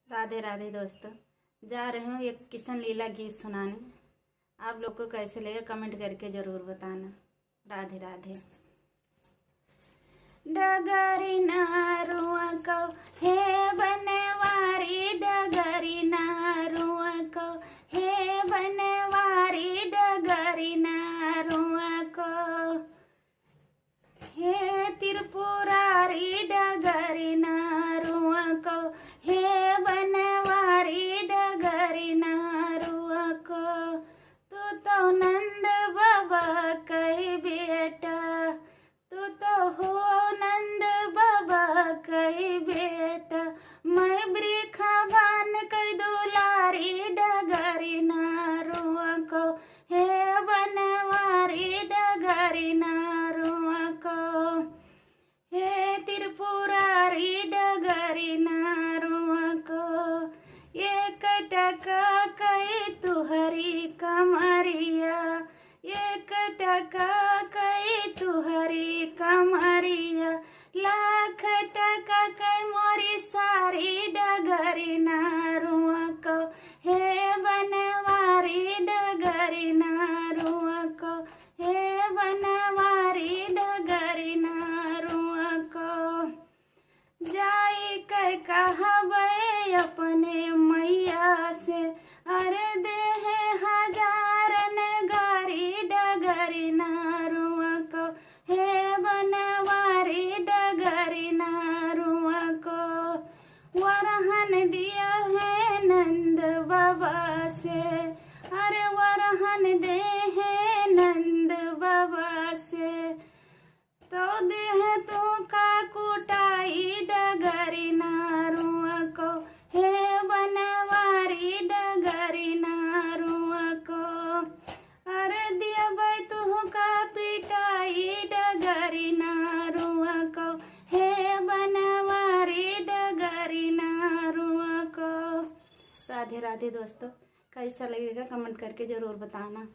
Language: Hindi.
राधे राधे दोस्तों। जा रही हूँ एक किशन लीला गीत सुनाने। आप लोग को कैसे लगे कमेंट करके ज़रूर बताना। राधे राधे। डगरी नारुआ को हे बनवारी, डगरी नारुआ को हे बनवारी, डगरी नारुआ को हे त्रिपुरारी, डगरी नारुआ को हे बनवारी, डगरी नारुआ को। तू तो नंद बाबा कई बेटा, तू तो हो नंद बाबा कई बेटा। मैं वृखा बान कई दुलारी, डगरी नारुआ को हे बनवारी, डगरी नारुआ को हे त्रिपुरारी, डगरी नारुआ को। एक टका कई तुहरी कमरिया, एक टका कई तुहरी कमरिया। लाख टका कई मोरी सारी, डगरी नारुआ को हे बनवारी, डगरी नारुआ को हे बनवारी, डगरी नारुआ को। जाई कह कहबे अपने मैया से, अरे देह हजारन गारी, डगरी नारुआ को हे बनवारी, डगरी नारुआ को। वरहन दिया है नंद बाबा से, अरे वरहन दे है नंद बाबा से। तो देह तू का कुटाई, डगरी नारुआ को हे बनवारी, डगरी नारुआ को। अरे दिया भाई तू का पिटाई, डगरी नारुआ को हे बनवारी, डगरी नारुआ को। राधे राधे दोस्तों। कैसा लगेगा कमेंट करके ज़रूर बताना।